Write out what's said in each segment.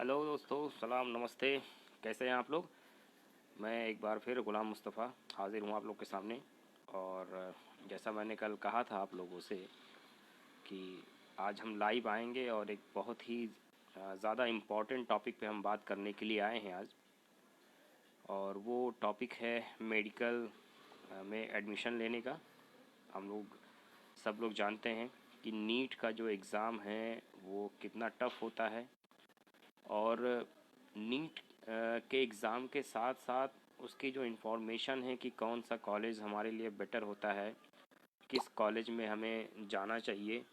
Hello दोस्तों, सलाम नमस्ते। कैसे हैं आप लोग? मैं एक बार फिर गुलाम मुस्तफ़ा हाज़िर हूँ आप लोग के सामने। और जैसा मैंने कल कहा था आप लोगों से कि आज हम लाइव आएंगे और एक बहुत ही ज़्यादा इम्पोर्टेंट टॉपिक पे हम बात करने के लिए आए हैं आज। और वो टॉपिक है मेडिकल में एडमिशन लेने का। हम लोग सब लोग जानते हैं कि नीट का जो एग्ज़ाम है वो कितना टफ़ होता है। और नीट के एग्ज़ाम के साथ साथ उसकी जो इन्फॉर्मेशन है कि कौन सा कॉलेज हमारे लिए बेटर होता है, किस कॉलेज में हमें जाना चाहिए,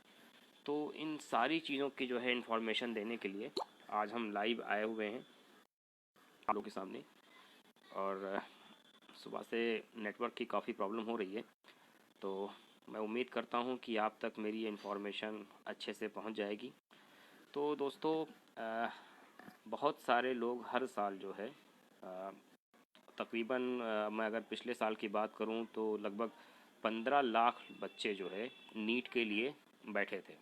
तो इन सारी चीज़ों की जो है इन्फॉर्मेशन देने के लिए आज हम लाइव आए हुए हैं आप लोगों के सामने। और सुबह से नेटवर्क की काफ़ी प्रॉब्लम हो रही है, तो मैं उम्मीद करता हूँ कि आप तक मेरी ये इन्फॉर्मेशन अच्छे से पहुँच जाएगी। तो दोस्तों, बहुत सारे लोग हर साल जो है तकरीबन मैं अगर पिछले साल की बात करूं तो लगभग 15 लाख बच्चे जो है नीट के लिए बैठे थे।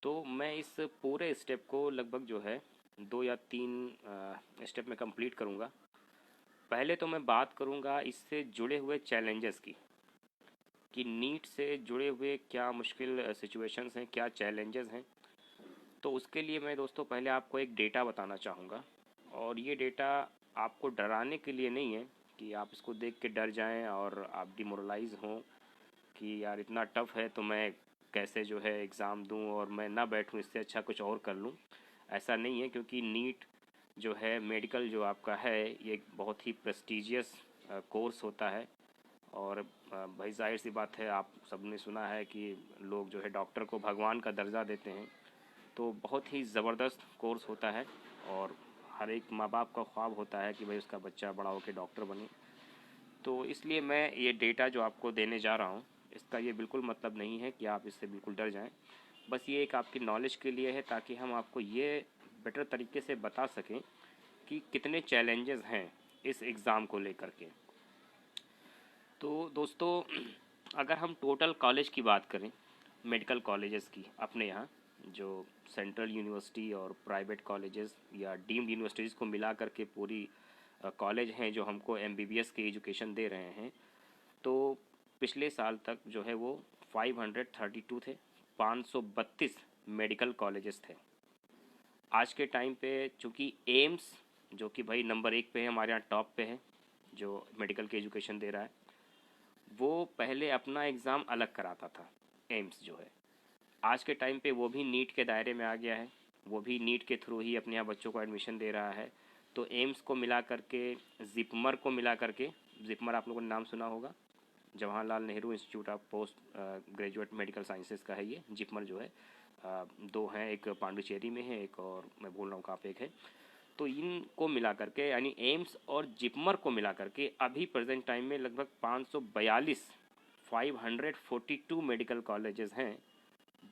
तो मैं इस पूरे स्टेप को लगभग जो है 2 या 3 स्टेप में कंप्लीट करूंगा। पहले तो मैं बात करूंगा इससे जुड़े हुए चैलेंजेस की, कि नीट से जुड़े हुए क्या मुश्किल सिचुएशंस हैं, क्या चैलेंजेस हैं। तो उसके लिए मैं दोस्तों पहले आपको एक डेटा बताना चाहूँगा। और ये डेटा आपको डराने के लिए नहीं है कि आप इसको देख के डर जाएं और आप डिमोरलाइज़ हों कि यार इतना टफ़ है तो मैं कैसे जो है एग्ज़ाम दूं और मैं ना बैठूं, इससे अच्छा कुछ और कर लूं। ऐसा नहीं है, क्योंकि नीट जो है मेडिकल जो आपका है ये एक बहुत ही प्रेस्टिजियस कोर्स होता है। और भाई जाहिर सी बात है, आप सबने सुना है कि लोग जो है डॉक्टर को भगवान का दर्जा देते हैं। तो बहुत ही ज़बरदस्त कोर्स होता है और हर एक माँ बाप का ख्वाब होता है कि भाई उसका बच्चा बड़ा होकर डॉक्टर बने। तो इसलिए मैं ये डेटा जो आपको देने जा रहा हूँ, इसका ये बिल्कुल मतलब नहीं है कि आप इससे बिल्कुल डर जाएं। बस ये एक आपकी नॉलेज के लिए है, ताकि हम आपको ये बेटर तरीके से बता सकें कि कितने चैलेंजेस हैं इस एग्ज़ाम को लेकर के। तो दोस्तों, अगर हम टोटल कॉलेज की बात करें, मेडिकल कॉलेजेस की अपने यहाँ, जो सेंट्रल यूनिवर्सिटी और प्राइवेट कॉलेजेस या डीम्ड यूनिवर्सिटीज़ को मिला करके पूरी कॉलेज हैं जो हमको एमबीबीएस की एजुकेशन दे रहे हैं, तो पिछले साल तक जो है वो 532 थे। 532 मेडिकल कॉलेजेस थे। आज के टाइम पे चूँकि एम्स जो कि भाई नंबर 1 पे है, हमारे यहाँ टॉप पे है जो मेडिकल की एजुकेशन दे रहा है, वो पहले अपना एग्ज़ाम अलग कराता था। एम्स जो है आज के टाइम पे वो भी नीट के दायरे में आ गया है, वो भी नीट के थ्रू ही अपने यहाँ बच्चों को एडमिशन दे रहा है। तो एम्स को मिला करके, जिपमर को मिला करके, जिपमर आप लोगों ने नाम सुना होगा, Jawaharlal Nehru institute of post graduate medical sciences का है ये जिपमर जो है। दो हैं, एक पांडुचेरी में है, एक और मैं बोल रहा हूँ कहाँ पे एक है। तो इनको मिला करके, यानी एम्स और जिपमर को मिला करके अभी प्रेजेंट टाइम में लगभग 542 मेडिकल कॉलेजेस हैं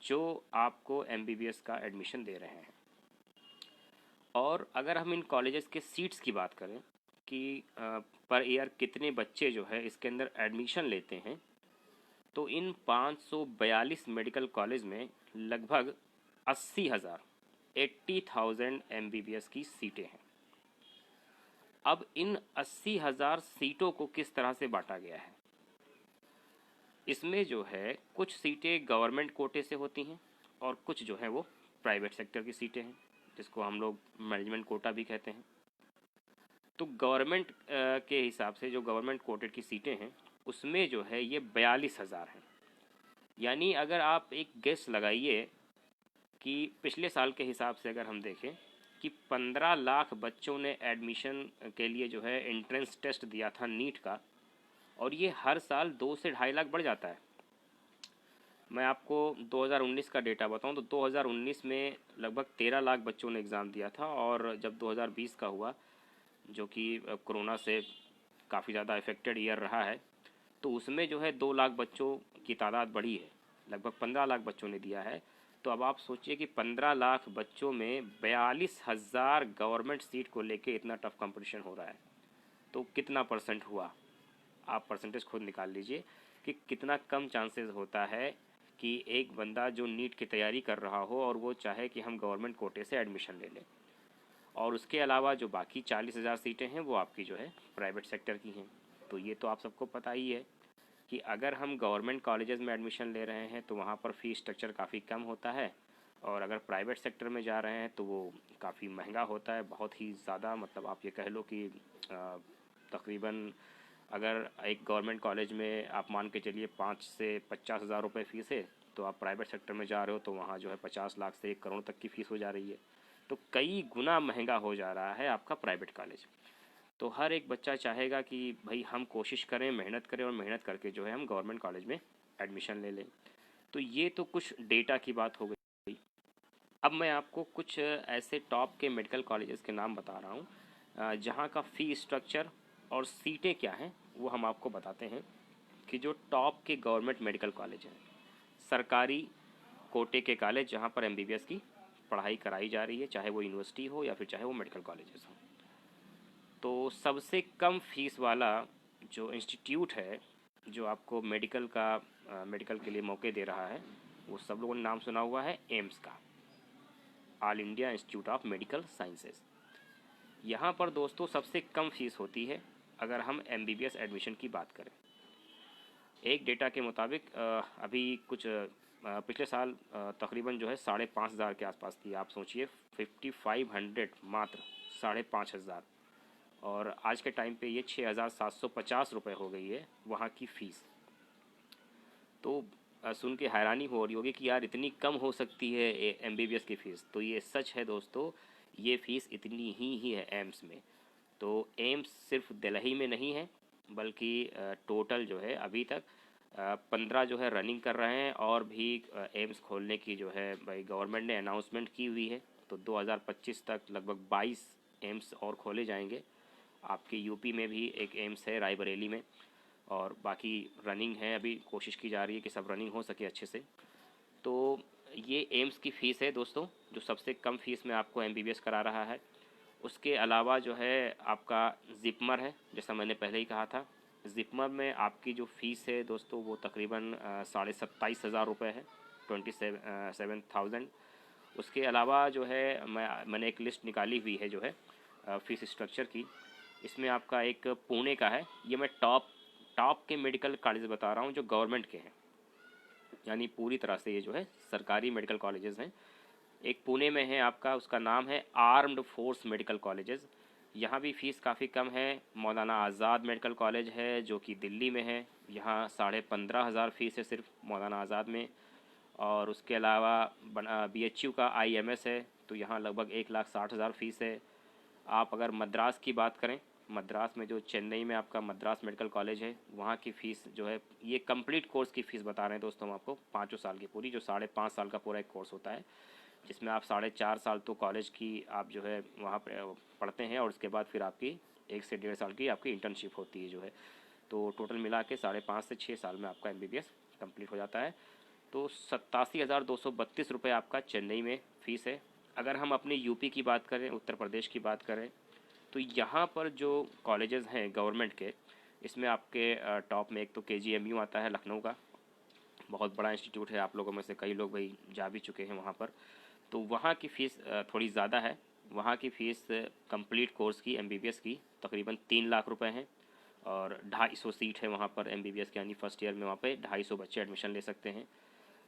जो आपको एमबीबीएस का एडमिशन दे रहे हैं। और अगर हम इन कॉलेजेस के सीट्स की बात करें कि पर ईयर कितने बच्चे जो है इसके अंदर एडमिशन लेते हैं, तो इन 542 मेडिकल कॉलेज में लगभग 80,000 80,000 एमबीबीएस की सीटें हैं। अब इन 80,000 सीटों को किस तरह से बांटा गया है? इसमें जो है कुछ सीटें गवर्नमेंट कोटे से होती हैं और कुछ जो है वो प्राइवेट सेक्टर की सीटें हैं, जिसको हम लोग मैनेजमेंट कोटा भी कहते हैं। तो गवर्नमेंट के हिसाब से जो गवर्नमेंट कोटेड की सीटें हैं उसमें जो है ये 42,000 हैं। यानी अगर आप एक गेस लगाइए कि पिछले साल के हिसाब से अगर हम देखें कि 15 लाख बच्चों ने एडमिशन के लिए जो है एंट्रेंस टेस्ट दिया था नीट का, और ये हर साल 2 से 2.5 लाख बढ़ जाता है। मैं आपको 2019 का डेटा बताऊं तो 2019 में लगभग 13 लाख बच्चों ने एग्ज़ाम दिया था, और जब 2020 का हुआ, जो कि कोरोना से काफ़ी ज़्यादा इफ़ेक्टेड ईयर रहा है, तो उसमें जो है 2 लाख बच्चों की तादाद बढ़ी है, लगभग 15 लाख बच्चों ने दिया है। तो अब आप सोचिए कि 15 लाख बच्चों में 42,000 गवर्नमेंट सीट को लेके इतना टफ कंपटीशन हो रहा है, तो कितना परसेंट हुआ? आप परसेंटेज खुद निकाल लीजिए कि कितना कम चांसेस होता है कि एक बंदा जो नीट की तैयारी कर रहा हो और वो चाहे कि हम गवर्नमेंट कोटे से एडमिशन ले लें, और उसके अलावा जो बाकी 40,000 सीटें हैं वो आपकी जो है प्राइवेट सेक्टर की हैं। तो ये तो आप सबको पता ही है कि अगर हम गवर्नमेंट कॉलेजेस में एडमिशन ले रहे हैं तो वहाँ पर फ़ीस स्ट्रक्चर काफ़ी कम होता है, और अगर प्राइवेट सेक्टर में जा रहे हैं तो वो काफ़ी महंगा होता है, बहुत ही ज़्यादा। मतलब आप ये कह लो कि तकरीबन अगर एक गवर्नमेंट कॉलेज में आप मान के चलिए 5 से 50,000 रुपये फ़ीस है, तो आप प्राइवेट सेक्टर में जा रहे हो तो वहाँ जो है 50 लाख से 1 करोड़ तक की फ़ीस हो जा रही है। तो कई गुना महंगा हो जा रहा है आपका प्राइवेट कॉलेज। तो हर एक बच्चा चाहेगा कि भाई हम कोशिश करें, मेहनत करें, और मेहनत करके जो है हम गवर्नमेंट कॉलेज में एडमिशन ले लें। तो ये तो कुछ डेटा की बात हो गई। अब मैं आपको कुछ ऐसे टॉप के मेडिकल कॉलेजेस के नाम बता रहा हूँ जहाँ का फ़ी स्ट्रक्चर और सीटें क्या हैं वो हम आपको बताते हैं। कि जो टॉप के गवर्नमेंट मेडिकल कॉलेज हैं, सरकारी कोटे के कॉलेज जहाँ पर एमबीबीएस की पढ़ाई कराई जा रही है, चाहे वो यूनिवर्सिटी हो या फिर चाहे वो मेडिकल कॉलेजेस हो। तो सबसे कम फीस वाला जो इंस्टीट्यूट है जो आपको मेडिकल के लिए मौके दे रहा है, वो सब लोगों ने नाम सुना हुआ है, एम्स का, all India institute of medical sciences. यहाँ पर दोस्तों सबसे कम फीस होती है अगर हम एमबीबीएस एडमिशन की बात करें। एक डेटा के मुताबिक अभी कुछ पिछले साल तकरीबन जो है 5,500 के आसपास थी। आप सोचिए 5500, मात्र 5,500, और आज के टाइम पे ये 6,750 रुपये हो गई है वहाँ की फ़ीस। तो सुन के हैरानी हो रही होगी कि यार इतनी कम हो सकती है एमबीबीएस की फ़ीस। तो ये सच है दोस्तों, ये फ़ीस इतनी ही है एम्स में। तो एम्स सिर्फ दिल्ली में नहीं है, बल्कि टोटल जो है अभी तक 15 जो है रनिंग कर रहे हैं, और भी एम्स खोलने की जो है भाई गवर्नमेंट ने अनाउंसमेंट की हुई है। तो 2025 तक लगभग 22 एम्स और खोले जाएंगे। आपके यूपी में भी एक एम्स है रायबरेली में, और बाकी रनिंग है, अभी कोशिश की जा रही है कि सब रनिंग हो सके अच्छे से। तो ये एम्स की फ़ीस है दोस्तों, जो सबसे कम फीस में आपको एमबीबीएस करा रहा है। उसके अलावा जो है आपका जिपमर है, जैसा मैंने पहले ही कहा था। जिपमर में आपकी जो फ़ीस है दोस्तों वो तकरीबन 27,500 रुपये है, 27,000। उसके अलावा जो है मैंने एक लिस्ट निकाली हुई है जो है फ़ीस स्ट्रक्चर की। इसमें आपका एक पुणे का है, ये मैं टॉप के मेडिकल कॉलेज बता रहा हूँ जो गवर्नमेंट के हैं, यानी पूरी तरह से ये जो है सरकारी मेडिकल कॉलेजेस हैं। एक पुणे में है आपका, उसका नाम है आर्म्ड फोर्स मेडिकल कॉलेजेस। यहाँ भी फ़ीस काफ़ी कम है। मौलाना आज़ाद मेडिकल कॉलेज है जो कि दिल्ली में है, यहाँ 15,500 फ़ीस है सिर्फ मौलाना आज़ाद में। और उसके अलावा बीएचयू का आईएमएस है, तो यहाँ लगभग 1,60,000 फ़ीस है। आप अगर मद्रास की बात करें, मद्रास में जो चेन्नई में आपका मद्रास मेडिकल कॉलेज है, वहाँ की फ़ीस जो है, ये कंप्लीट कोर्स की फ़ीस बता रहे हैं दोस्तों हम आपको, 5 साल की पूरी, जो 5.5 साल का पूरा एक कोर्स होता है, जिसमें आप 4.5 साल तो कॉलेज की आप जो है वहाँ पर पढ़ते हैं, और उसके बाद फिर आपकी 1 से 1.5 साल की आपकी इंटर्नशिप होती है जो है। तो टोटल मिला के 5.5 से 6 साल में आपका एमबीबीएस कंप्लीट हो जाता है। तो 87,232 रुपये आपका चेन्नई में फ़ीस है। अगर हम अपने यूपी की बात करें, उत्तर प्रदेश की बात करें, तो यहाँ पर जो कॉलेजेस हैं गवर्नमेंट के, इसमें आपके टॉप में एक तो केजीएमयू आता है लखनऊ का, बहुत बड़ा इंस्टीट्यूट है, आप लोगों में से कई लोग भाई जा भी चुके हैं वहाँ पर। तो वहाँ की फ़ीस थोड़ी ज़्यादा है। वहाँ की फ़ीस कंप्लीट कोर्स की एमबीबीएस की तकरीबन 3 लाख रुपए हैं, और 250 सीट है वहाँ पर एमबीबीएस के, यानी फर्स्ट ईयर में वहाँ पे 250 बच्चे एडमिशन ले सकते हैं।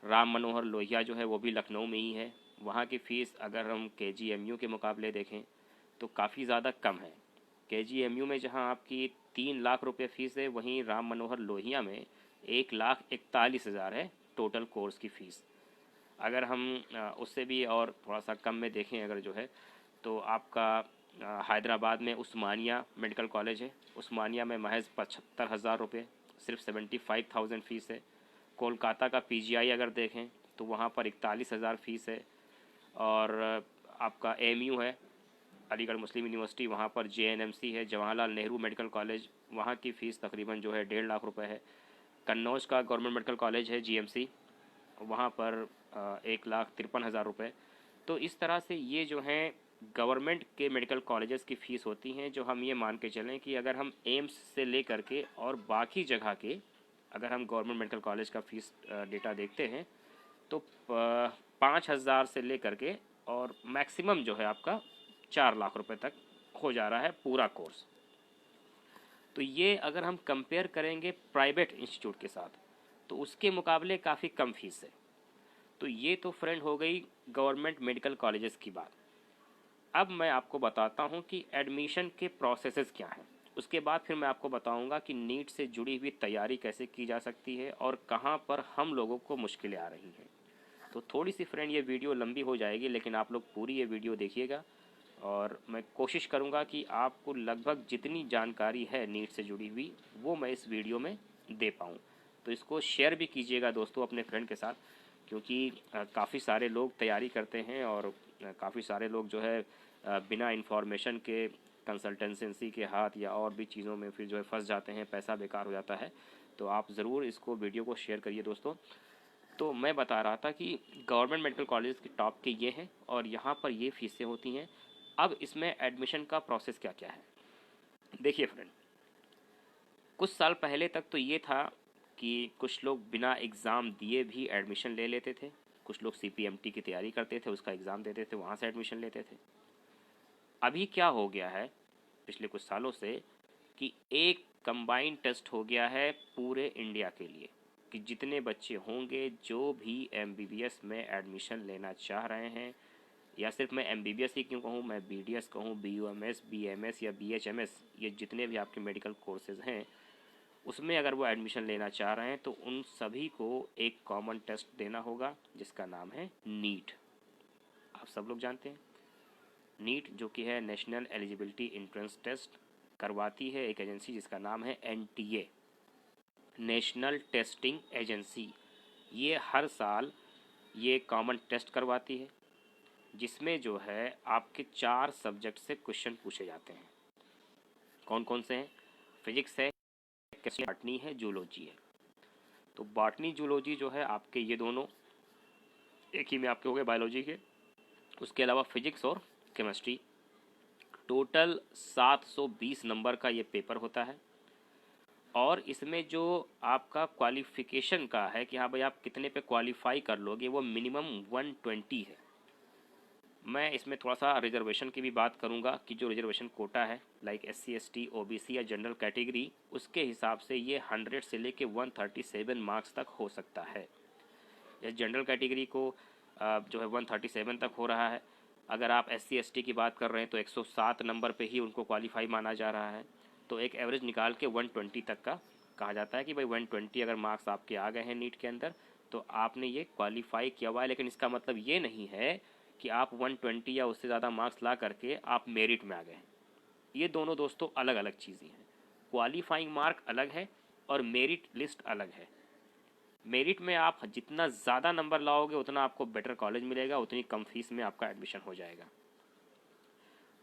राम मनोहर लोहिया जो है वो भी लखनऊ में ही है। वहाँ की फ़ीस अगर हम केजीएमयू के मुकाबले देखें तो काफ़ी ज़्यादा कम है। केजीएमयू में जहाँ आपकी 3 लाख रुपये फ़ीस है, वहीं राम मनोहर लोहिया में 1,41,000 है टोटल कोर्स की फ़ीस। अगर हम उससे भी और थोड़ा सा कम में देखें अगर जो है, तो आपका हैदराबाद में उस्मानिया मेडिकल कॉलेज है। उस्मानिया में महज 75,000 रुपये, सिर्फ 75,000 फ़ीस है। कोलकाता का पीजीआई अगर देखें तो वहाँ पर 41,000 फ़ीस है। और आपका एएमयू है, अलीगढ़ मुस्लिम यूनिवर्सिटी, वहाँ पर जेएनएमसी है, जवाहरलाल नेहरू मेडिकल कॉलेज, वहाँ की फ़ीस तकरीबन जो है 1.5 लाख रुपए है। कन्नौज का गवर्नमेंट मेडिकल कॉलेज है जीएमसी, वहाँ पर 1,53,000 रुपये। तो इस तरह से ये जो हैं गवर्नमेंट के मेडिकल कॉलेजेस की फ़ीस होती हैं, जो हम ये मान के चलें कि अगर हम एम्स से ले करके और बाकी जगह के अगर हम गवर्नमेंट मेडिकल कॉलेज का फ़ीस डेटा देखते हैं, तो 5,000 से लेकर के और मैक्सिमम जो है आपका 4 लाख रुपए तक हो जा रहा है पूरा कोर्स। तो ये अगर हम कंपेयर करेंगे प्राइवेट इंस्टीट्यूट के साथ तो उसके मुकाबले काफ़ी कम फीस है। तो ये तो फ्रेंड हो गई गवर्नमेंट मेडिकल कॉलेजेस की बात। अब मैं आपको बताता हूँ कि एडमिशन के प्रोसेसेस क्या हैं। उसके बाद फिर मैं आपको बताऊँगा कि नीट से जुड़ी हुई तैयारी कैसे की जा सकती है और कहाँ पर हम लोगों को मुश्किलें आ रही हैं। तो थोड़ी सी फ्रेंड ये वीडियो लंबी हो जाएगी, लेकिन आप लोग पूरी ये वीडियो देखिएगा और मैं कोशिश करूँगा कि आपको लगभग जितनी जानकारी है नीट से जुड़ी हुई वो मैं इस वीडियो में दे पाऊँ। तो इसको शेयर भी कीजिएगा दोस्तों अपने फ्रेंड के साथ, क्योंकि काफ़ी सारे लोग तैयारी करते हैं और काफ़ी सारे लोग जो है बिना इन्फॉर्मेशन के कंसल्टेंसी के हाथ या और भी चीज़ों में फिर जो है फंस जाते हैं, पैसा बेकार हो जाता है। तो आप ज़रूर इसको वीडियो को शेयर करिए दोस्तों। तो मैं बता रहा था कि गवर्नमेंट मेडिकल कॉलेज के टॉप के ये हैं और यहाँ पर ये फीसें होती हैं। अब इसमें एडमिशन का प्रोसेस क्या क्या है देखिए फ्रेंड। कुछ साल पहले तक तो ये था कि कुछ लोग बिना एग्ज़ाम दिए भी एडमिशन ले लेते थे। कुछ लोग CPMT की तैयारी करते थे, उसका एग्ज़ाम देते थे, वहाँ से एडमिशन लेते थे। अभी क्या हो गया है पिछले कुछ सालों से कि एक कंबाइंड टेस्ट हो गया है पूरे इंडिया के लिए कि जितने बच्चे होंगे जो भी MBBS में एडमिशन लेना चाह रहे हैं, या सिर्फ मैं MBBS ही क्यों कहूँ, मैं BDS कहूँ, BUMS, BMS या BHMS, ये जितने भी आपके मेडिकल कोर्सेज़ हैं उसमें अगर वो एडमिशन लेना चाह रहे हैं तो उन सभी को एक कॉमन टेस्ट देना होगा जिसका नाम है नीट। आप सब लोग जानते हैं नीट जो कि है नेशनल एलिजिबिलिटी एंट्रेंस टेस्ट करवाती है एक एजेंसी जिसका नाम है NTA, नेशनल टेस्टिंग एजेंसी। ये हर साल ये कॉमन टेस्ट करवाती है जिसमें जो है आपके 4 सब्जेक्ट से क्वेश्चन पूछे जाते हैं। कौन कौन से हैं? फिजिक्स है, बॉटनी है, जूलॉजी है। तो बॉटनी जूलॉजी जो है आपके ये दोनों एक ही में आपके हो गए बायोलॉजी के। उसके अलावा फिजिक्स और केमिस्ट्री। टोटल 720 नंबर का ये पेपर होता है और इसमें जो आपका क्वालिफ़िकेशन का है कि हाँ भाई आप कितने पे क्वालिफाई कर लोगे, वो मिनिमम 120 है। मैं इसमें थोड़ा सा रिजर्वेशन की भी बात करूंगा कि जो रिजर्वेशन कोटा है लाइक SC ST OBC या जनरल कैटेगरी, उसके हिसाब से ये 100 से लेके 137 मार्क्स तक हो सकता है। या जनरल कैटेगरी को जो है 137 तक हो रहा है। अगर आप SC ST की बात कर रहे हैं तो 107 नंबर पे ही उनको क्वालिफाई माना जा रहा है। तो एक एवरेज निकाल के 120 तक का कहा जाता है कि भाई 120 अगर मार्क्स आपके आ गए हैं नीट के अंदर तो आपने ये क्वालिफाई किया हुआ है। लेकिन इसका मतलब ये नहीं है कि आप 120 या उससे ज़्यादा मार्क्स ला करके आप मेरिट में आ गए हैं। ये दोनों दोस्तों अलग अलग चीज़ें हैं। क्वालिफाइंग मार्क अलग है और मेरिट लिस्ट अलग है। मेरिट में आप जितना ज़्यादा नंबर लाओगे उतना आपको बेटर कॉलेज मिलेगा, उतनी कम फीस में आपका एडमिशन हो जाएगा।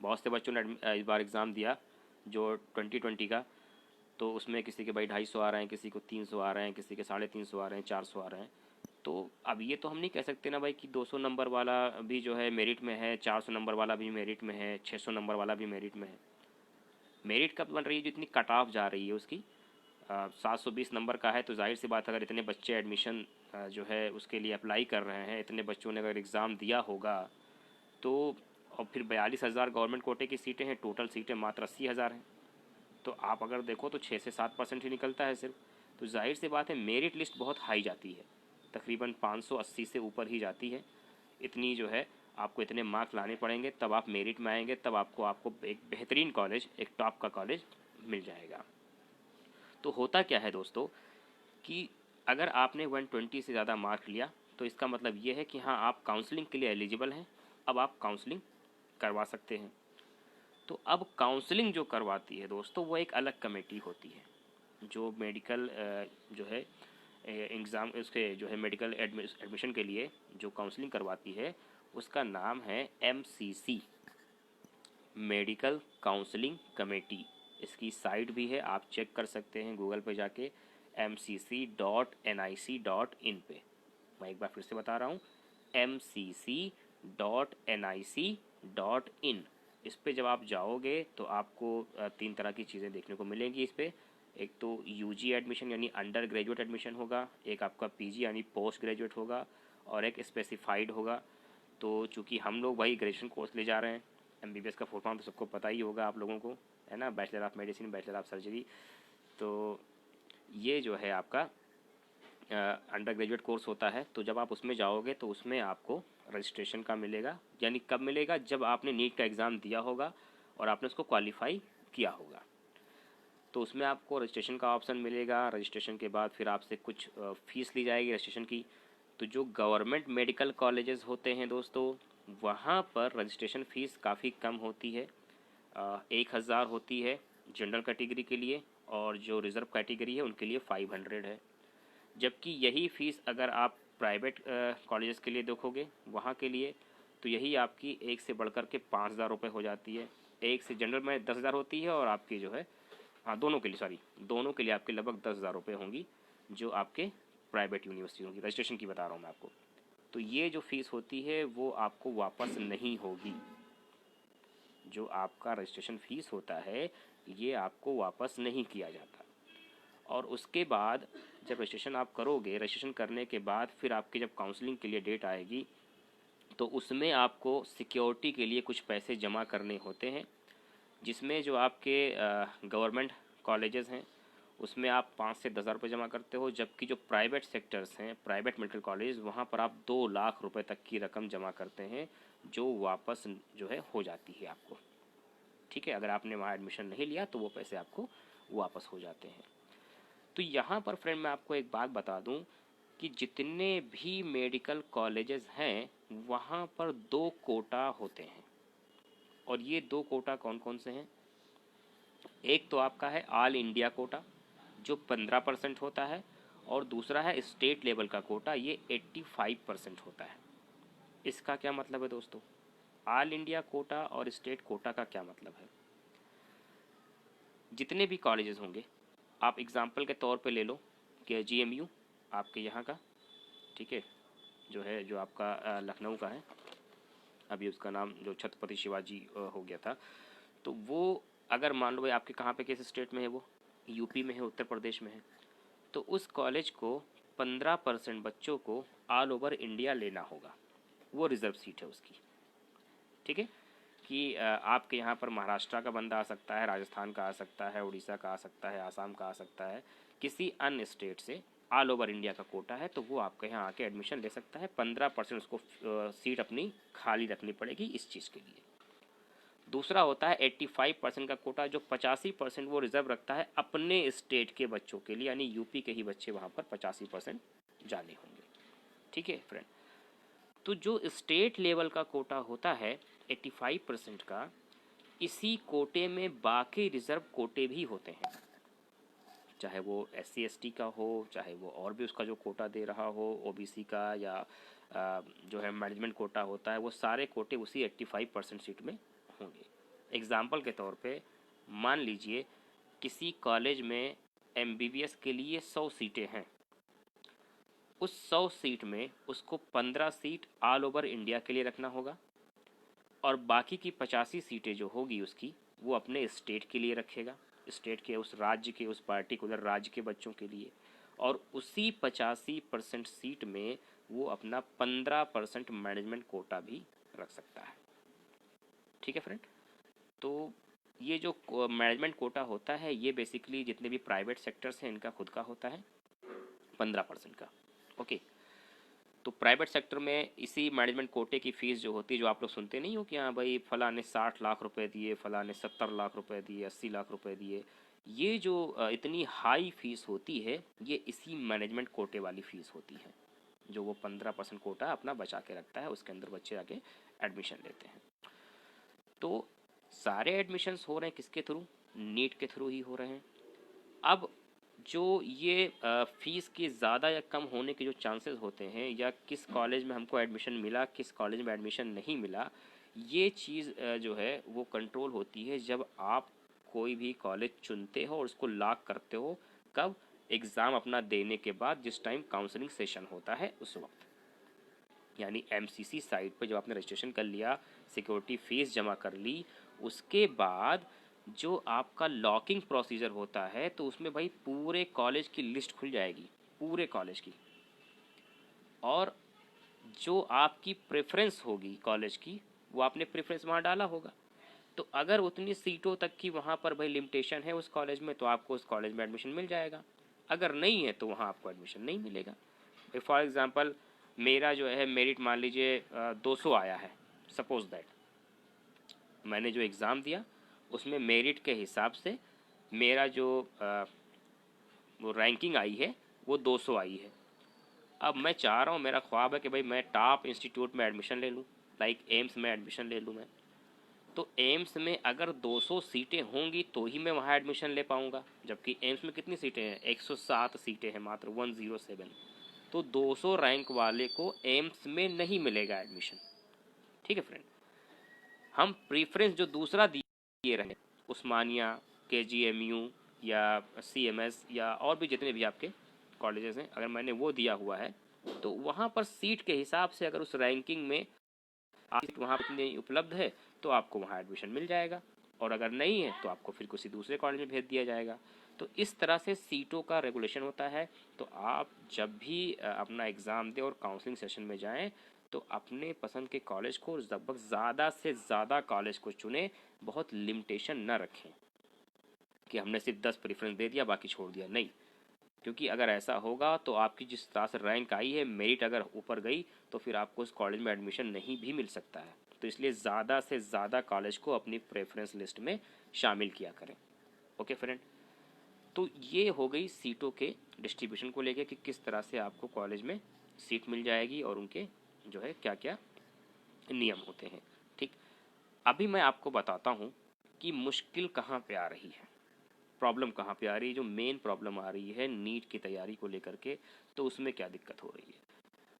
बहुत से बच्चों ने इस बार एग्ज़ाम दिया जो 2020 का, तो उसमें किसी के भाई 250 आ रहे हैं, किसी को 300 आ रहे हैं, किसी के 350 आ रहे हैं, 400 आ रहे हैं। तो अब ये तो हम नहीं कह सकते ना भाई कि 200 नंबर वाला भी जो है मेरिट में है, 400 नंबर वाला भी मेरिट में है, 600 नंबर वाला भी मेरिट में है। मेरिट कब बन रही है? जितनी कट ऑफ जा रही है उसकी 720 नंबर का है, तो जाहिर सी बात अगर इतने बच्चे एडमिशन जो है उसके लिए अप्लाई कर रहे हैं, इतने बच्चों ने अगर एग्ज़ाम दिया होगा तो, और फिर 42,000 गवर्नमेंट कोटे की सीटें हैं, टोटल सीटें मात्र 80,000 हैं। तो आप अगर देखो तो 6 से 7% ही निकलता है सिर्फ। तो जाहिर सी बात है मेरिट लिस्ट बहुत हाई जाती है, तकरीबन 580 से ऊपर ही जाती है। इतनी जो है आपको इतने मार्क्स लाने पड़ेंगे तब आप मेरिट में आएंगे, तब आपको एक बेहतरीन कॉलेज, एक टॉप का कॉलेज मिल जाएगा। तो होता क्या है दोस्तों कि अगर आपने 120 से ज़्यादा मार्क लिया तो इसका मतलब ये है कि हाँ आप काउंसलिंग के लिए एलिजिबल हैं, अब आप काउंसलिंग करवा सकते हैं। तो अब काउंसलिंग जो करवाती है दोस्तों वो एक अलग कमेटी होती है जो मेडिकल जो है एग्ज़ाम उसके जो है मेडिकल एडमिशन के लिए जो काउंसलिंग करवाती है उसका नाम है MCC, मेडिकल काउंसलिंग कमेटी। इसकी साइट भी है, आप चेक कर सकते हैं गूगल पे जाके mcc.nic.in पे। मैं एक बार फिर से बता रहा हूँ mcc.nic.in। इस पे जब आप जाओगे तो आपको 3 तरह की चीज़ें देखने को मिलेंगी इस पे। एक तो UG एडमिशन यानी अंडर ग्रेजुएट एडमिशन होगा, एक आपका PG यानी पोस्ट ग्रेजुएट होगा, और एक स्पेसिफाइड होगा। तो चूँकि हम लोग वही ग्रेजुएशन कोर्स ले जा रहे हैं, एमबीबीएस का फुल फॉर्म तो सबको पता ही होगा आप लोगों को, है ना, bachelor of medicine, bachelor of surgery. तो ये जो है आपका अंडर ग्रेजुएट कोर्स होता है। तो जब आप उसमें जाओगे तो उसमें आपको रजिस्ट्रेशन का मिलेगा, यानी कब मिलेगा, जब आपने नीट का एग्ज़ाम दिया होगा और आपने उसको क्वालिफाई किया होगा, तो उसमें आपको रजिस्ट्रेशन का ऑप्शन मिलेगा। रजिस्ट्रेशन के बाद फिर आपसे कुछ फ़ीस ली जाएगी रजिस्ट्रेशन की। तो जो गवर्नमेंट मेडिकल कॉलेजेस होते हैं दोस्तों, वहाँ पर रजिस्ट्रेशन फ़ीस काफ़ी कम होती है, 1000 होती है जनरल कैटेगरी के लिए, और जो रिज़र्व कैटेगरी है उनके लिए 500 है। जबकि यही फ़ीस अगर आप प्राइवेट कॉलेजेस के लिए देखोगे, वहाँ के लिए तो यही आपकी एक से बढ़कर के 5000 रुपये हो जाती है। एक से जनरल में 10,000 होती है, और आपकी जो है, हाँ दोनों के लिए, सॉरी दोनों के लिए आपके लगभग 10,000 रुपये होंगी, जो आपके प्राइवेट यूनिवर्सिटियों की रजिस्ट्रेशन की बता रहा हूँ मैं आपको। तो ये जो फ़ीस होती है वो आपको वापस नहीं होगी। जो आपका रजिस्ट्रेशन फ़ीस होता है ये आपको वापस नहीं किया जाता। और उसके बाद जब रजिस्ट्रेशन आप करोगे, रजिस्ट्रेशन करने के बाद फिर आपके जब काउंसलिंग के लिए डेट आएगी, तो उसमें आपको सिक्योरिटी के लिए कुछ पैसे जमा करने होते हैं, जिसमें जो आपके गवर्नमेंट कॉलेजेस हैं उसमें आप 5 से 10,000 रुपये जमा करते हो। जबकि जो प्राइवेट सेक्टर्स हैं, प्राइवेट मेडिकल कॉलेज, वहाँ पर आप 2 लाख रुपए तक की रकम जमा करते हैं, जो वापस जो है हो जाती है आपको। ठीक है, अगर आपने वहाँ एडमिशन नहीं लिया तो वो पैसे आपको वापस हो जाते हैं। तो यहाँ पर फ्रेंड मैं आपको एक बात बता दूँ कि जितने भी मेडिकल कॉलेजेस हैं वहाँ पर 2 कोटा होते हैं। और ये 2 कोटा कौन कौन से हैं? एक तो आपका है ऑल इंडिया कोटा जो 15% होता है, और दूसरा है स्टेट लेवल का कोटा, ये 85% होता है। इसका क्या मतलब है दोस्तों? ऑल इंडिया कोटा और स्टेट कोटा का क्या मतलब है? जितने भी कॉलेजेस होंगे, आप एग्जाम्पल के तौर पे ले लो कि जीएमयू आपके यहाँ का, ठीक है, जो है, जो आपका लखनऊ का है, अभी उसका नाम जो छत्रपति शिवाजी हो गया था, तो वो अगर मान लो भाई आपके कहाँ पे किस स्टेट में है, वो यूपी में है, उत्तर प्रदेश में है, तो उस कॉलेज को 15% बच्चों को ऑल ओवर इंडिया लेना होगा, वो रिज़र्व सीट है उसकी। ठीक है, कि आपके यहाँ पर महाराष्ट्र का बंदा आ सकता है, राजस्थान का आ सकता है, उड़ीसा का आ सकता है, आसाम का आ सकता है, किसी अन्य स्टेट से ऑल ओवर इंडिया का कोटा है, तो वो आपके यहाँ आके एडमिशन ले सकता है। 15% उसको सीट अपनी खाली रखनी पड़ेगी इस चीज़ के लिए। दूसरा होता है 85% का कोटा, जो 85% वो रिजर्व रखता है अपने स्टेट के बच्चों के लिए, यानी यूपी के ही बच्चे वहाँ पर 85% जाने होंगे। ठीक है फ्रेंड, तो जो स्टेट लेवल का कोटा होता है 85% का, इसी कोटे में बाकी रिजर्व कोटे भी होते हैं, चाहे वो SC ST का हो, चाहे वो और भी उसका जो कोटा दे रहा हो, OBC का, या जो है मैनेजमेंट कोटा होता है, वो सारे कोटे उसी 85% सीट में होंगे। एग्ज़ाम्पल के तौर पे मान लीजिए किसी कॉलेज में MBBS के लिए 100 सीटें हैं, उस 100 सीट में उसको 15 सीट ऑल ओवर इंडिया के लिए रखना होगा, और बाकी की 85 सीटें जो होगी उसकी, वो अपने स्टेट के लिए रखेगा, स्टेट के उस राज्य के, उस पार्टिकुलर राज्य के बच्चों के लिए, और उसी 85% सीट में वो अपना 15% मैनेजमेंट कोटा भी रख सकता है। ठीक है फ्रेंड, तो ये जो मैनेजमेंट कोटा होता है ये बेसिकली जितने भी प्राइवेट सेक्टर्स हैं इनका खुद का होता है 15% का। ओके, तो प्राइवेट सेक्टर में इसी मैनेजमेंट कोटे की फ़ीस जो होती है, जो आप लोग सुनते नहीं हो कि हाँ भाई फलां ने 60 लाख रुपए दिए, फलां ने 70 लाख रुपए दिए, 80 लाख रुपए दिए, ये जो इतनी हाई फीस होती है ये इसी मैनेजमेंट कोटे वाली फ़ीस होती है, जो वो 15% कोटा अपना बचा के रखता है, उसके अंदर बच्चे आके एडमिशन लेते हैं। तो सारे एडमिशन्स हो रहे हैं किसके थ्रू? नीट के थ्रू ही हो रहे हैं। अब जो ये फ़ीस के ज़्यादा या कम होने के जो चांसेस होते हैं, या किस कॉलेज में हमको एडमिशन मिला, किस कॉलेज में एडमिशन नहीं मिला, ये चीज़ जो है वो कंट्रोल होती है जब आप कोई भी कॉलेज चुनते हो और उसको लॉक करते हो। कब? एग्ज़ाम अपना देने के बाद, जिस टाइम काउंसलिंग सेशन होता है उस वक्त, यानी MCC साइट पे जब आपने रजिस्ट्रेशन कर लिया, सिक्योरिटी फ़ीस जमा कर ली, उसके बाद जो आपका लॉकिंग प्रोसीजर होता है, तो उसमें भाई पूरे कॉलेज की लिस्ट खुल जाएगी, पूरे कॉलेज की, और जो आपकी प्रेफरेंस होगी कॉलेज की, वो आपने प्रेफरेंस वहाँ डाला होगा। तो अगर उतनी सीटों तक की वहाँ पर भाई लिमिटेशन है उस कॉलेज में, तो आपको उस कॉलेज में एडमिशन मिल जाएगा। अगर नहीं है तो वहाँ आपको एडमिशन नहीं मिलेगा। फॉर एग्ज़ाम्पल मेरा जो है मेरिट मान लीजिए 200 आया है, सपोज दैट मैंने जो एग्ज़ाम दिया उसमें मेरिट के हिसाब से मेरा जो वो रैंकिंग आई है वो 200 आई है। अब मैं चाह रहा हूँ, मेरा ख्वाब है कि भाई मैं टॉप इंस्टीट्यूट में एडमिशन ले लूँ, लाइक एम्स में एडमिशन ले लूँ मैं। तो एम्स में अगर 200 सीटें होंगी तो ही मैं वहाँ एडमिशन ले पाऊँगा, जबकि एम्स में कितनी सीटें हैं, 107 सीटें हैं मात्र, 107। तो 200 रैंक वाले को एम्स में नहीं मिलेगा एडमिशन। ठीक है फ्रेंड, हम प्रीफरेंस जो दूसरा दिए रहे, उस्मानिया, KGMU या CMS या और भी जितने भी आपके कॉलेजेस हैं, अगर मैंने वो दिया हुआ है तो वहाँ पर सीट के हिसाब से अगर उस रैंकिंग में आप सीट वहाँ पर नहीं उपलब्ध है तो आपको वहाँ एडमिशन मिल जाएगा, और अगर नहीं है तो आपको फिर किसी दूसरे कॉलेज में भेज दिया जाएगा। तो इस तरह से सीटों का रेगुलेशन होता है। तो आप जब भी अपना एग्ज़ाम दें और काउंसलिंग सेशन में जाएं तो अपने पसंद के कॉलेज को लगभग ज़्यादा से ज़्यादा कॉलेज को चुनें, बहुत लिमिटेशन न रखें कि हमने सिर्फ 10 प्रेफरेंस दे दिया बाकी छोड़ दिया, नहीं। क्योंकि अगर ऐसा होगा तो आपकी जिस तरह से रैंक आई है, मेरिट अगर ऊपर गई तो फिर आपको उस कॉलेज में एडमिशन नहीं भी मिल सकता है। तो इसलिए ज़्यादा से ज़्यादा कॉलेज को अपनी प्रेफरेंस लिस्ट में शामिल किया करें। ओके फ्रेंड, तो ये हो गई सीटों के डिस्ट्रीब्यूशन को लेकर कि किस तरह से आपको कॉलेज में सीट मिल जाएगी और उनके जो है क्या क्या नियम होते हैं। ठीक, अभी मैं आपको बताता हूँ कि मुश्किल कहाँ पे आ रही है, प्रॉब्लम कहाँ पे आ रही है, जो मेन प्रॉब्लम आ रही है नीट की तैयारी को लेकर के, तो उसमें क्या दिक्कत हो रही है।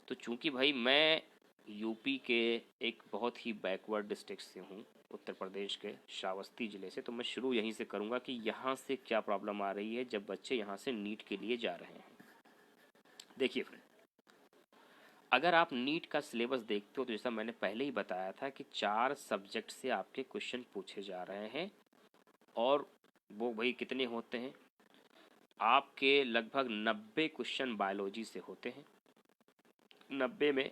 तो चूंकि भाई मैं यूपी के एक बहुत ही बैकवर्ड डिस्ट्रिक्ट से हूँ, उत्तर प्रदेश के श्रावस्ती ज़िले से, तो मैं शुरू यहीं से करूँगा कि यहाँ से क्या प्रॉब्लम आ रही है जब बच्चे यहाँ से नीट के लिए जा रहे हैं। देखिए फ्रेंड, अगर आप नीट का सिलेबस देखते हो तो जैसा मैंने पहले ही बताया था कि 4 सब्जेक्ट से आपके क्वेश्चन पूछे जा रहे हैं, और वो भाई कितने होते हैं, आपके लगभग 90 क्वेश्चन बायोलॉजी से होते हैं। 90 में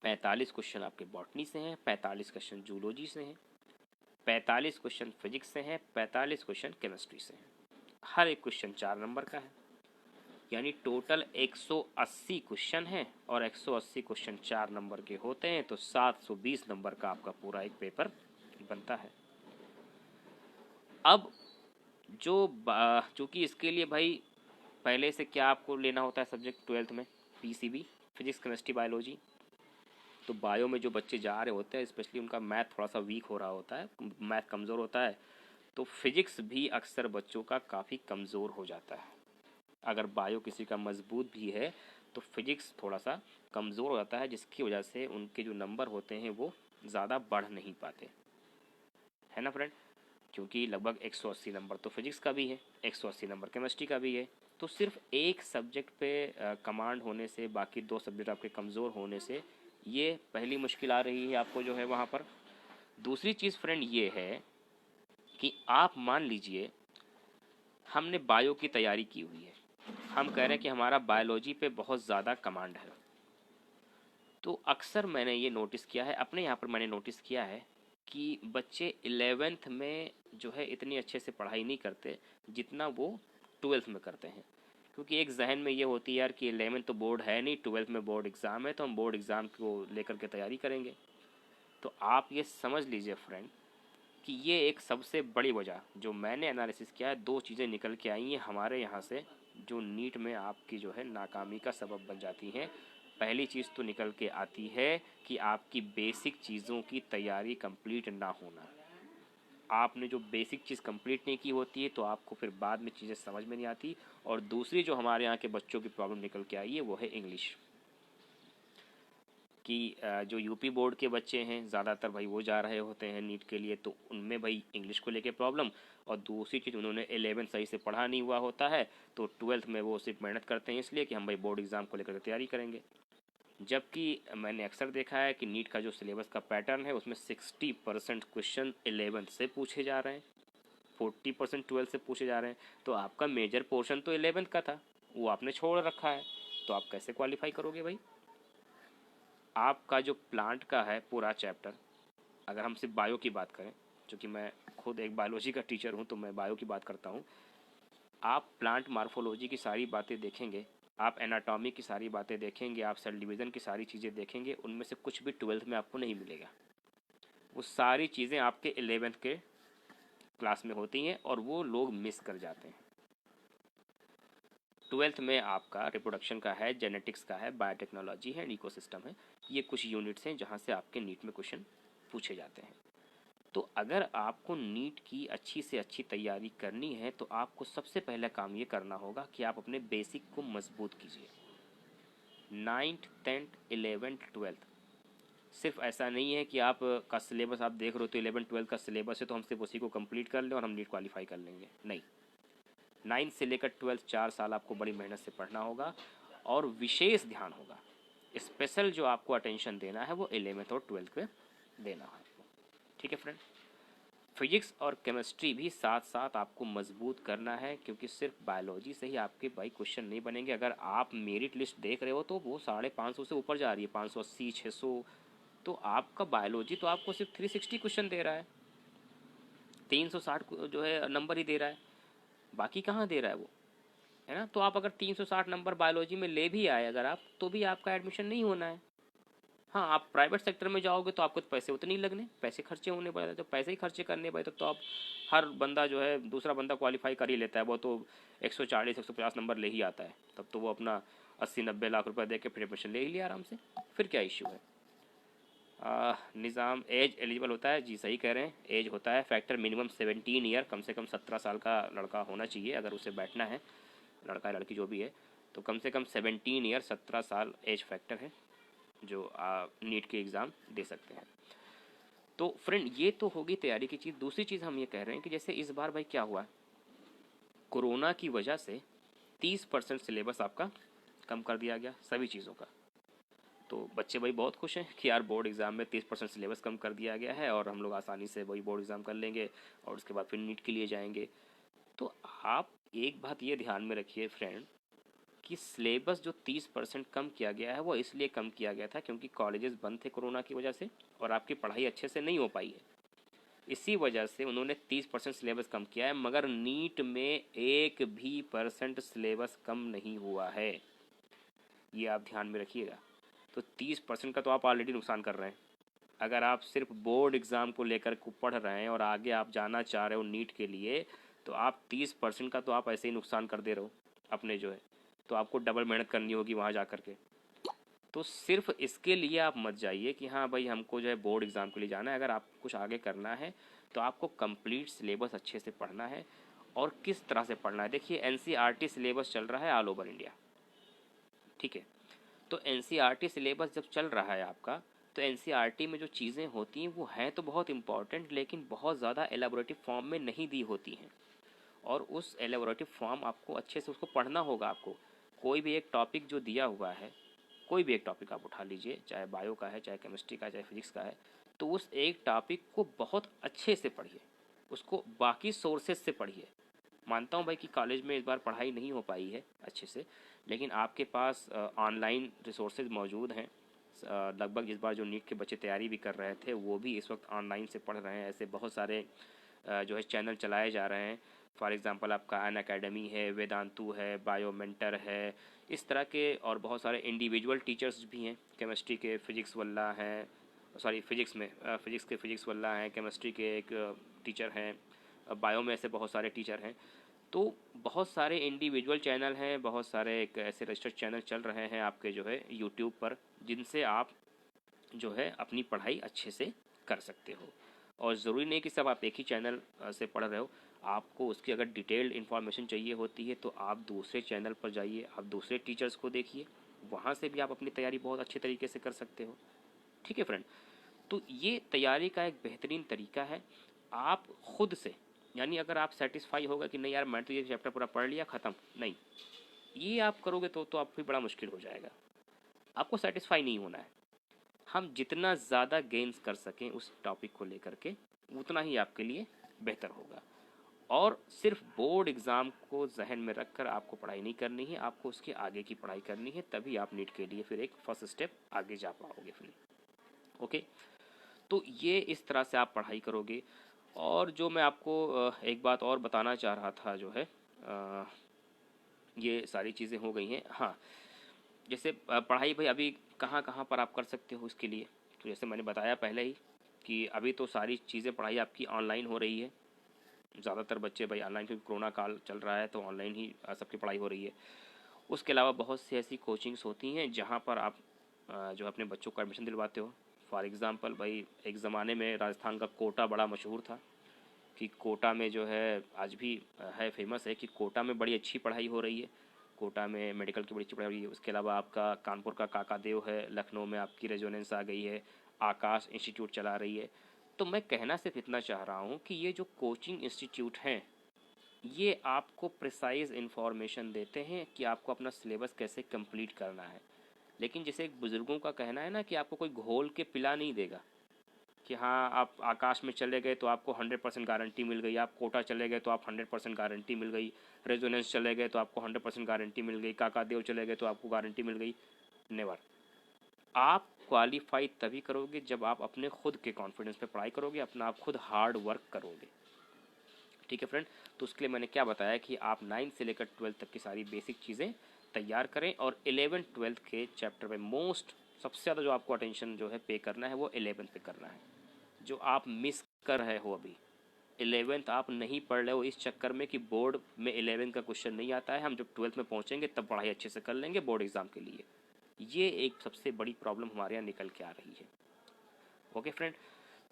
45 क्वेश्चन आपके बॉटनी से हैं, 45 क्वेश्चन जूलॉजी से हैं, 45 क्वेश्चन फिजिक्स से हैं, 45 क्वेश्चन केमिस्ट्री से हैं। हर एक क्वेश्चन 4 नंबर का है, यानी टोटल 180 क्वेश्चन हैं, और 180 क्वेश्चन 4 नंबर के होते हैं, तो 720 नंबर का आपका पूरा एक पेपर बनता है। अब जो चूँकि इसके लिए भाई पहले से क्या आपको लेना होता है सब्जेक्ट 12th में, PCB, फिजिक्स केमिस्ट्री बायोलॉजी। तो बायो में जो बच्चे जा रहे होते हैं स्पेशली उनका मैथ थोड़ा सा वीक हो रहा होता है, मैथ कमज़ोर होता है, तो फिजिक्स भी अक्सर बच्चों का काफ़ी कमज़ोर हो जाता है। अगर बायो किसी का मजबूत भी है तो फिजिक्स थोड़ा सा कमज़ोर हो जाता है, जिसकी वजह से उनके जो नंबर होते हैं वो ज़्यादा बढ़ नहीं पाते, है ना फ्रेंड। क्योंकि लगभग 180 नंबर तो फिजिक्स का भी है, 180 नंबर केमिस्ट्री का भी है, तो सिर्फ एक सब्जेक्ट पे कमांड होने से, बाकी 2 सब्जेक्ट आपके कमज़ोर होने से, ये पहली मुश्किल आ रही है आपको जो है वहाँ पर। दूसरी चीज़ फ्रेंड ये है कि आप मान लीजिए हमने बायो की तैयारी की हुई है, हम कह रहे हैं कि हमारा बायोलॉजी पे बहुत ज़्यादा कमांड है, तो अक्सर मैंने ये नोटिस किया है, अपने यहाँ पर मैंने नोटिस किया है कि बच्चे 11th में जो है इतनी अच्छे से पढ़ाई नहीं करते जितना वो 12th में करते हैं। क्योंकि एक जहन में ये होती है यार कि 11th तो बोर्ड है नहीं, 12th में बोर्ड एग्ज़ाम है, तो हम बोर्ड एग्ज़ाम को लेकर के तैयारी करेंगे। तो आप ये समझ लीजिए फ्रेंड कि ये एक सबसे बड़ी वजह जो मैंने एनालिसिस किया है, 2 चीज़ें निकल के आई हैं हमारे यहाँ से जो नीट में आपकी जो है नाकामी का सबब बन जाती हैं। पहली चीज़ तो निकल के आती है कि आपकी बेसिक चीज़ों की तैयारी कंप्लीट ना होना। आपने जो बेसिक चीज़ कंप्लीट नहीं की होती है तो आपको फिर बाद में चीज़ें समझ में नहीं आती। और दूसरी जो हमारे यहाँ के बच्चों की प्रॉब्लम निकल के आई है वो है इंग्लिश कि जो यूपी बोर्ड के बच्चे हैं ज़्यादातर भाई वो जा रहे होते हैं नीट के लिए, तो उनमें भाई इंग्लिश को लेके प्रॉब्लम। और दूसरी चीज़ उन्होंने 11 सही से पढ़ा नहीं हुआ होता है, तो 12th में वो सिर्फ मेहनत करते हैं इसलिए कि हम भाई बोर्ड एग्ज़ाम को लेकर तैयारी करेंगे। जबकि मैंने अक्सर देखा है कि नीट का जो सिलेबस का पैटर्न है उसमें 60% क्वेश्चन 11th से पूछे जा रहे हैं, 40% 12th से पूछे जा रहे हैं। तो आपका मेजर पोर्शन तो 11th का था, वो आपने छोड़ रखा है, तो आप कैसे क्वालिफाई करोगे भाई। आपका जो प्लांट का है पूरा चैप्टर, अगर हम सिर्फ बायो की बात करें, क्योंकि मैं खुद एक बायोलॉजी का टीचर हूँ तो मैं बायो की बात करता हूँ, आप प्लांट मार्फोलॉजी की सारी बातें देखेंगे, आप एनाटॉमी की सारी बातें देखेंगे, आप सेल डिवीज़न की सारी चीज़ें देखेंगे, उनमें से कुछ भी 12th में आपको नहीं मिलेगा। वो सारी चीज़ें आपके 11th के क्लास में होती हैं और वो लोग मिस कर जाते हैं। 12th में आपका रिप्रोडक्शन का है, जेनेटिक्स का है, बायोटेक्नोलॉजी है, इकोसिस्टम है, ये कुछ यूनिट्स हैं जहाँ से आपके नीट में क्वेश्चन पूछे जाते हैं। तो अगर आपको नीट की अच्छी से अच्छी तैयारी करनी है तो आपको सबसे पहला काम ये करना होगा कि आप अपने बेसिक को मजबूत कीजिए। 9th 10th 11th 12th सिर्फ ऐसा नहीं है कि आप का सिलेबस आप देख रहे हो तो 11 12 का सिलेबस है तो हम सिर्फ उसी को कंप्लीट कर लें और हम नीट क्वालिफाई कर लेंगे, नहीं। 9th से लेकर 12th 4 साल आपको बड़ी मेहनत से पढ़ना होगा और विशेष ध्यान होगा, स्पेशल जो आपको अटेंशन देना है वो 11th और 12th पे देना है। ठीक है फ्रेंड, फिजिक्स और केमिस्ट्री भी साथ साथ आपको मजबूत करना है, क्योंकि सिर्फ बायोलॉजी से ही आपके भाई क्वेश्चन नहीं बनेंगे। अगर आप मेरिट लिस्ट देख रहे हो तो वो 550 से ऊपर जा रही है, 580 600, तो आपका बायोलॉजी तो आपको सिर्फ 360 क्वेश्चन दे रहा है, 360 जो है नंबर ही दे रहा है, बाकी कहाँ दे रहा है वो, है ना। तो आप अगर 360 नंबर बायोलॉजी में ले भी आए अगर आप, तो भी आपका एडमिशन नहीं होना है। हाँ, आप प्राइवेट सेक्टर में जाओगे तो आपको तो पैसे उतने ही लगने, पैसे खर्चे होने पड़े, तो पैसे ही खर्चे करने पड़े तो आप हर बंदा जो है दूसरा बंदा क्वालिफाई कर ही लेता है, वो तो 140 150 नंबर ले ही आता है, तब तो वो अपना 80 90 लाख रुपए दे के फिर एडमिशन ले ही लिया आराम से, फिर क्या इश्यू है। निज़ाम एज एलिजिबल होता है, जी सही कह रहे हैं, एज होता है फैक्टर मिनिमम 17 ईयर, कम से कम 17 साल का लड़का होना चाहिए अगर उसे बैठना है, लड़का लड़की जो भी है, तो कम से कम 17 ईयर 17 साल एज फैक्टर है जो नीट के एग्ज़ाम दे सकते हैं। तो फ्रेंड ये तो होगी तैयारी की चीज़। दूसरी चीज़ हम ये कह रहे हैं कि जैसे इस बार भाई क्या हुआ, कोरोना की वजह से 30% सिलेबस आपका कम कर दिया गया सभी चीज़ों का। तो बच्चे भाई बहुत खुश हैं कि यार बोर्ड एग्ज़ाम में 30% सिलेबस कम कर दिया गया है और हम लोग आसानी से वही बोर्ड एग्ज़ाम कर लेंगे और उसके बाद फिर नीट के लिए जाएंगे। तो आप एक बात ये ध्यान में रखिए फ्रेंड कि सिलेबस जो 30% कम किया गया है वो इसलिए कम किया गया था क्योंकि कॉलेजेस बंद थे कोरोना की वजह से और आपकी पढ़ाई अच्छे से नहीं हो पाई है, इसी वजह से उन्होंने 30% सिलेबस कम किया है। मगर नीट में 1% सिलेबस कम नहीं हुआ है, ये आप ध्यान में रखिएगा। तो 30% का तो आप ऑलरेडी नुकसान कर रहे हैं। अगर आप सिर्फ बोर्ड एग्ज़ाम को लेकर को पढ़ रहे हैं और आगे आप जाना चाह रहे हो नीट के लिए, तो आप 30% का तो आप ऐसे ही नुकसान कर दे रहे हो अपने जो है, तो आपको डबल मेहनत करनी होगी वहाँ जा कर के। तो सिर्फ इसके लिए आप मत जाइए कि हाँ भाई हमको जो है बोर्ड एग्ज़ाम के लिए जाना है। अगर आप कुछ आगे करना है तो आपको कंप्लीट सिलेबस अच्छे से पढ़ना है। और किस तरह से पढ़ना है, देखिए एनसीईआरटी सिलेबस चल रहा है ऑल ओवर इंडिया, ठीक है। तो एनसीईआरटी सिलेबस जब चल रहा है आपका, तो एनसीईआरटी में जो चीज़ें होती हैं वो हैं तो बहुत इंपॉर्टेंट, लेकिन बहुत ज़्यादा एलाबोरेटिव फॉर्म में नहीं दी होती हैं। और उस एलाबोरेटिव फॉर्म आपको अच्छे से उसको पढ़ना होगा। आपको कोई भी एक टॉपिक जो दिया हुआ है, कोई भी एक टॉपिक आप उठा लीजिए, चाहे बायो का है, चाहे केमिस्ट्री का है, चाहे फिजिक्स का है, तो उस एक टॉपिक को बहुत अच्छे से पढ़िए, उसको बाकी सोर्सेज से पढ़िए। मानता हूँ भाई कि कॉलेज में इस बार पढ़ाई नहीं हो पाई है अच्छे से, लेकिन आपके पास ऑनलाइन रिसोर्सेज मौजूद हैं। लगभग इस बार जो नीट के बच्चे तैयारी भी कर रहे थे वो भी इस वक्त ऑनलाइन से पढ़ रहे हैं। ऐसे बहुत सारे जो है चैनल चलाए जा रहे हैं। फॉर एग्ज़ाम्पल आपका अन अकेडमी है, वेदांतु है, बायोमेंटर है, इस तरह के और बहुत सारे इंडिविजुअल टीचर्स भी हैं। केमिस्ट्री के फिजिक्स वल्ला हैं, सॉरी फिजिक्स में फिजिक्स के फिजिक्स वल्ला हैं, केमिस्ट्री के एक टीचर हैं, बायो में ऐसे बहुत सारे टीचर हैं। तो बहुत सारे इंडिविजुअल चैनल हैं, बहुत सारे एक ऐसे रजिस्टर्ड चैनल चल रहे हैं आपके जो है यूट्यूब पर, जिनसे आप जो है अपनी पढ़ाई अच्छे से कर सकते हो। और ज़रूरी नहीं कि सब आप एक ही चैनल से पढ़ रहे हो, आपको उसकी अगर डिटेल्ड इन्फॉर्मेशन चाहिए होती है तो आप दूसरे चैनल पर जाइए, आप दूसरे टीचर्स को देखिए, वहाँ से भी आप अपनी तैयारी बहुत अच्छे तरीके से कर सकते हो। ठीक है फ्रेंड, तो ये तैयारी का एक बेहतरीन तरीका है। आप खुद से, यानी अगर आप सेटिस्फाई होगा कि नहीं यार मैं तो ये चैप्टर पूरा पढ़ लिया ख़त्म, नहीं, ये आप करोगे तो आप भी बड़ा मुश्किल हो जाएगा। आपको सेटिस्फाई नहीं होना है। हम जितना ज़्यादा गेन्स कर सकें उस टॉपिक को लेकर के, उतना ही आपके लिए बेहतर होगा। और सिर्फ बोर्ड एग्ज़ाम को जहन में रखकर आपको पढ़ाई नहीं करनी है, आपको उसके आगे की पढ़ाई करनी है, तभी आप नीट के लिए फिर एक फर्स्ट स्टेप आगे जा पाओगे फिर। ओके, तो ये इस तरह से आप पढ़ाई करोगे। और जो मैं आपको एक बात और बताना चाह रहा था जो है, ये सारी चीज़ें हो गई हैं। हाँ, जैसे पढ़ाई भाई अभी कहाँ कहाँ पर आप कर सकते हो इसके लिए, तो जैसे मैंने बताया पहले ही कि अभी तो सारी चीज़ें पढ़ाई आपकी ऑनलाइन हो रही है। ज़्यादातर बच्चे भाई ऑनलाइन, क्योंकि कोरोना काल चल रहा है तो ऑनलाइन ही सबकी पढ़ाई हो रही है। उसके अलावा बहुत सी ऐसी कोचिंग्स होती हैं जहाँ पर आप जो अपने बच्चों को एडमिशन दिलवाते हो। फॉर एग्ज़ाम्पल भाई, एक ज़माने में राजस्थान का कोटा बड़ा मशहूर था कि कोटा में जो है आज भी है, फेमस है कि कोटा में बड़ी अच्छी पढ़ाई हो रही है। कोटा में मेडिकल की बड़ी अच्छी पढ़ाई हो रही है। उसके अलावा आपका कानपुर का काकादेव है, लखनऊ में आपकी रेजोनेंस आ गई है, आकाश इंस्टीट्यूट चला रही है। तो मैं कहना सिर्फ इतना चाह रहा हूँ कि ये जो कोचिंग इंस्टीट्यूट हैं, ये आपको प्रिसाइज इन्फॉर्मेशन देते हैं कि आपको अपना सिलेबस कैसे कंप्लीट करना है। लेकिन जैसे एक बुज़ुर्गों का कहना है ना कि आपको कोई घोल के पिला नहीं देगा कि हाँ आप आकाश में चले गए तो आपको 100% गारंटी मिल गई, आप कोटा चले गए तो आप 100% गारंटी मिल गई, रेजोनेंस चले गए तो आपको 100% गारंटी मिल गई, काकादेव चले गए तो आपको गारंटी मिल गई। नेवर। आप क्वालिफाई तभी करोगे जब आप अपने खुद के कॉन्फिडेंस पे पढ़ाई करोगे, अपना आप खुद हार्ड वर्क करोगे। ठीक है फ्रेंड, तो उसके लिए मैंने क्या बताया कि आप 9 से लेकर 12 तक की सारी बेसिक चीज़ें तैयार करें, और 11-12 के चैप्टर में मोस्ट सबसे ज़्यादा जो आपको अटेंशन जो है पे करना है वो 11 पे करना है। जो आप मिस कर रहे हो अभी, 11th आप नहीं पढ़ रहे हो इस चक्कर में कि बोर्ड में 11 का क्वेश्चन नहीं आता है, हम जब 12th में पहुंचेंगे तब पढ़ाई अच्छे से कर लेंगे बोर्ड एग्ज़ाम के लिए। ये एक सबसे बड़ी प्रॉब्लम हमारे यहाँ निकल के आ रही है। ओके फ्रेंड,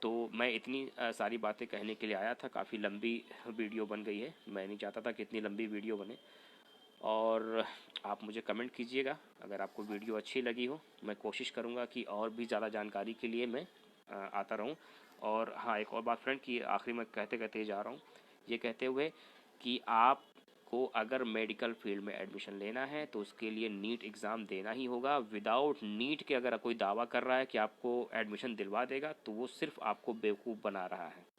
तो मैं इतनी सारी बातें कहने के लिए आया था। काफ़ी लंबी वीडियो बन गई है, मैं नहीं चाहता था कि इतनी लंबी वीडियो बने। और आप मुझे कमेंट कीजिएगा अगर आपको वीडियो अच्छी लगी हो। मैं कोशिश करूँगा कि और भी ज़्यादा जानकारी के लिए मैं आता रहूँ। और हाँ, एक और बात फ्रेंड कि आखिरी में कहते कहते जा रहा हूँ, ये कहते हुए कि आपको अगर मेडिकल फील्ड में एडमिशन लेना है तो उसके लिए नीट एग्ज़ाम देना ही होगा। विदाउट नीट के अगर कोई दावा कर रहा है कि आपको एडमिशन दिलवा देगा तो वो सिर्फ आपको बेवकूफ़ बना रहा है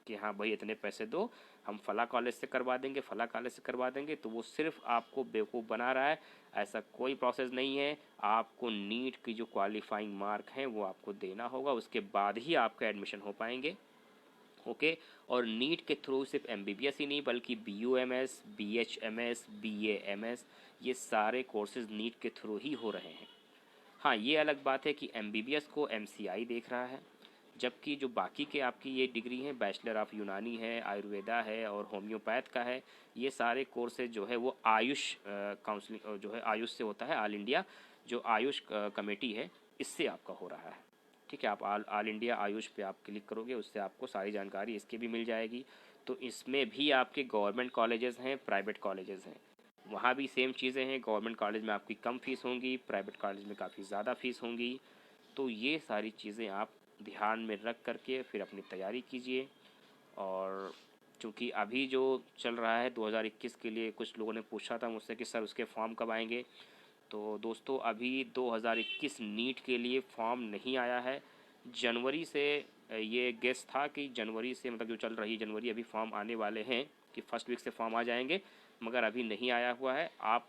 कि हाँ भाई इतने पैसे दो, हम फला कॉलेज से करवा देंगे, फला कॉलेज से करवा देंगे। तो वो सिर्फ आपको बेवकूफ़ बना रहा है। ऐसा कोई प्रोसेस नहीं है। आपको नीट की जो क्वालिफाइंग मार्क हैं वो आपको देना होगा, उसके बाद ही आपका एडमिशन हो पाएंगे। ओके, और नीट के थ्रू सिर्फ एमबीबीएस ही नहीं बल्कि बीयूएमएस, बीएचएमएस, बीएएमएस, ये सारे कोर्सेज नीट के थ्रू ही हो रहे हैं। हाँ, ये अलग बात है कि एमबीबीएस को एमसीआई देख रहा है, जबकि जो बाकी के आपकी ये डिग्री हैं, बैचलर ऑफ यूनानी है, आयुर्वेदा है और होम्योपैथ का है, ये सारे कोर्सेज जो है वो आयुष काउंसलिंग जो है आयुष से होता है। ऑल इंडिया जो आयुष कमेटी है, इससे आपका हो रहा है। ठीक है, आप ऑल इंडिया आयुष पे आप क्लिक करोगे, उससे आपको सारी जानकारी इसकी भी मिल जाएगी। तो इसमें भी आपके गवर्नमेंट कॉलेजेस हैं, प्राइवेट कॉलेजेस हैं, वहाँ भी सेम चीज़ें हैं। गवर्नमेंट कॉलेज में आपकी कम फ़ीस होंगी, प्राइवेट कॉलेज में काफ़ी ज़्यादा फ़ीस होंगी। तो ये सारी चीज़ें आप ध्यान में रख करके फिर अपनी तैयारी कीजिए। और चूँकि अभी जो चल रहा है 2021 के लिए, कुछ लोगों ने पूछा था मुझसे कि सर उसके फॉर्म कब आएंगे। तो दोस्तों अभी 2021 नीट के लिए फॉर्म नहीं आया है। जनवरी से ये गेस था कि जनवरी से, मतलब जो चल रही जनवरी, अभी फॉर्म आने वाले हैं कि फर्स्ट वीक से फॉर्म आ जाएंगे, मगर अभी नहीं आया हुआ है। आप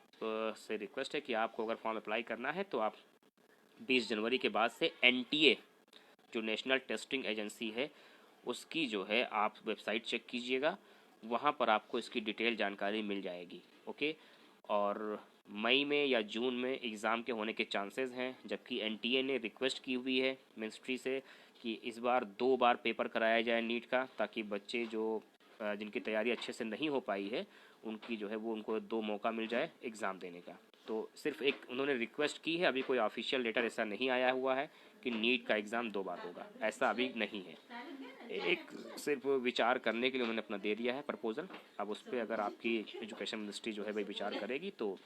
से रिक्वेस्ट है कि आपको अगर फॉर्म अप्लाई करना है तो आप 20 जनवरी के बाद से एनटीए जो नेशनल टेस्टिंग एजेंसी है उसकी जो है आप वेबसाइट चेक कीजिएगा, वहाँ पर आपको इसकी डिटेल जानकारी मिल जाएगी। ओके, और मई में या जून में एग्ज़ाम के होने के चांसेस हैं, जबकि एनटीए ने रिक्वेस्ट की हुई है मिनिस्ट्री से कि इस बार 2 बार पेपर कराया जाए नीट का, ताकि बच्चे जो जिनकी तैयारी अच्छे से नहीं हो पाई है उनकी जो है वो उनको 2 मौका मिल जाए एग्ज़ाम देने का। तो सिर्फ एक उन्होंने रिक्वेस्ट की है, अभी कोई ऑफिशियल लेटर ऐसा नहीं आया हुआ है कि नीट का एग्ज़ाम 2 बार होगा, ऐसा अभी नहीं है। एक सिर्फ विचार करने के लिए उन्होंने अपना दे दिया है प्रपोज़ल। अब उस पर अगर आपकी एजुकेशन मिनिस्ट्री जो है भाई विचार करेगी तो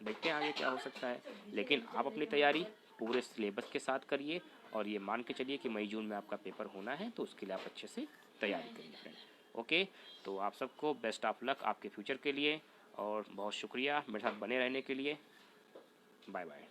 देखते हैं आगे क्या हो सकता है। लेकिन आप अपनी तैयारी पूरे सिलेबस के साथ करिए, और ये मान के चलिए कि मई जून में आपका पेपर होना है, तो उसके लिए आप अच्छे से तैयारी करिए फ्रेंड। ओके, तो आप सबको बेस्ट ऑफ लक आपके फ्यूचर के लिए, और बहुत शुक्रिया मेरे साथ बने रहने के लिए। Bye bye.